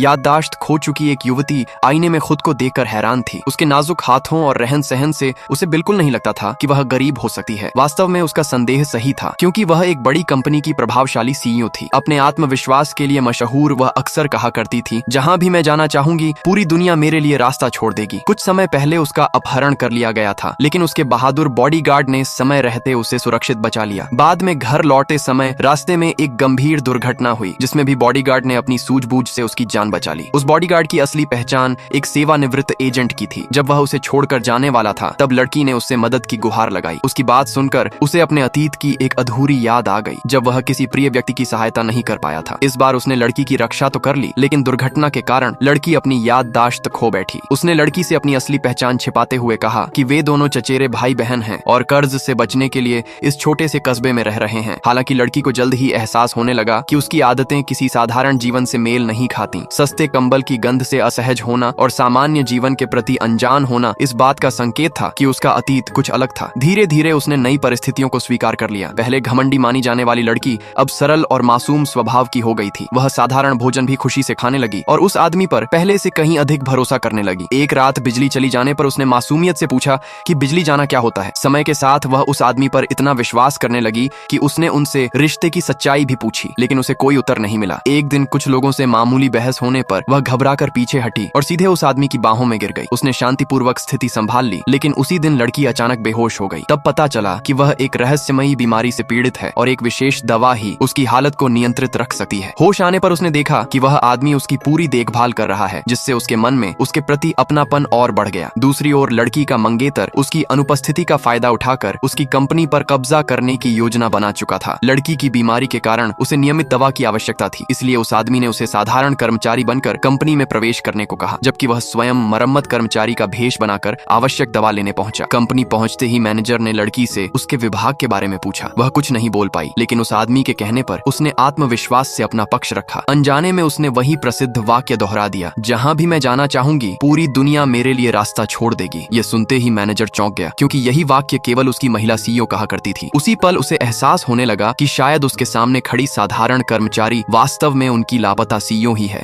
याददाश्त खो चुकी एक युवती आईने में खुद को देखकर हैरान थी। उसके नाजुक हाथों और रहन सहन से उसे बिल्कुल नहीं लगता था कि वह गरीब हो सकती है। वास्तव में उसका संदेह सही था, क्योंकि वह एक बड़ी कंपनी की प्रभावशाली सीईओ थी। अपने आत्मविश्वास के लिए मशहूर वह अक्सर कहा करती थी, जहाँ भी मैं जाना चाहूंगी पूरी दुनिया मेरे लिए रास्ता छोड़ देगी। कुछ समय पहले उसका अपहरण कर लिया गया था, लेकिन उसके बहादुर बॉडीगार्ड ने समय रहते उसे सुरक्षित बचा लिया। बाद में घर लौटते समय रास्ते में एक गंभीर दुर्घटना हुई, जिसमें भी बॉडीगार्ड ने अपनी सूझबूझ से उसकी जान बचा ली। उस बॉडीगार्ड की असली पहचान एक सेवानिवृत्त एजेंट की थी। जब वह उसे छोड़कर जाने वाला था, तब लड़की ने उससे मदद की गुहार लगाई। उसकी बात सुनकर उसे अपने अतीत की एक अधूरी याद आ गई, जब वह किसी प्रिय व्यक्ति की सहायता नहीं कर पाया था। इस बार उसने लड़की की रक्षा तो कर ली, लेकिन दुर्घटना के कारण लड़की अपनी याददाश्त खो बैठी। उसने लड़की से अपनी असली पहचान छिपाते हुए कहा कि वे दोनों चचेरे भाई बहन हैं और कर्ज से बचने के लिए इस छोटे से कस्बे में रह रहे हैं। हालांकि लड़की को जल्द ही एहसास होने लगा कि उसकी आदतें किसी साधारण जीवन से मेल नहीं खाती। सस्ते कंबल की गंध से असहज होना और सामान्य जीवन के प्रति अनजान होना इस बात का संकेत था कि उसका अतीत कुछ अलग था। धीरे धीरे उसने नई परिस्थितियों को स्वीकार कर लिया। पहले घमंडी मानी जाने वाली लड़की अब सरल और मासूम स्वभाव की हो गई थी। वह साधारण भोजन भी खुशी से खाने लगी और उस आदमी पर पहले से कहीं अधिक भरोसा करने लगी। एक रात बिजली चली जाने पर उसने मासूमियत से पूछा कि बिजली जाना क्या होता है। समय के साथ वह उस आदमी पर इतना विश्वास करने लगी कि उसने उनसे रिश्ते की सच्चाई भी पूछी, लेकिन उसे कोई उत्तर नहीं मिला। एक दिन कुछ लोगों से मामूली बहस होने पर वह घबराकर पीछे हटी और सीधे उस आदमी की बाहों में गिर गई। उसने शांतिपूर्वक स्थिति संभाल ली, लेकिन उसी दिन लड़की अचानक बेहोश हो गई। तब पता चला कि वह एक रहस्यमयी बीमारी से पीड़ित है और एक विशेष दवा ही उसकी हालत को नियंत्रित रख सकती है। होश आने पर उसने देखा कि वह आदमी उसकी पूरी देखभाल कर रहा है, जिससे उसके मन में उसके प्रति अपनापन और बढ़ गया। दूसरी ओर लड़की का मंगेतर उसकी अनुपस्थिति का फायदा उठाकर उसकी कंपनी पर कब्जा करने की योजना बना चुका था। लड़की की बीमारी के कारण उसे नियमित दवा की आवश्यकता थी, इसलिए उस आदमी ने उसे साधारण कर्मचारी बनकर कंपनी में प्रवेश करने को कहा, जबकि वह स्वयं मरम्मत कर्मचारी का भेष बनाकर आवश्यक दवा लेने पहुंचा। कंपनी पहुंचते ही मैनेजर ने लड़की से उसके विभाग के बारे में पूछा। वह कुछ नहीं बोल पाई, लेकिन उस आदमी के कहने पर उसने आत्मविश्वास से अपना पक्ष रखा। अनजाने में उसने वही प्रसिद्ध वाक्य दोहरा दिया, जहां भी मैं जाना चाहूंगी पूरी दुनिया मेरे लिए रास्ता छोड़ देगी। यह सुनते ही मैनेजर चौंक गया, क्योंकि यही वाक्य केवल उसकी महिला सीईओ कहा करती थी। उसी पल उसे एहसास होने लगा कि शायद उसके सामने खड़ी साधारण कर्मचारी वास्तव में उनकी लापता सीईओ ही है।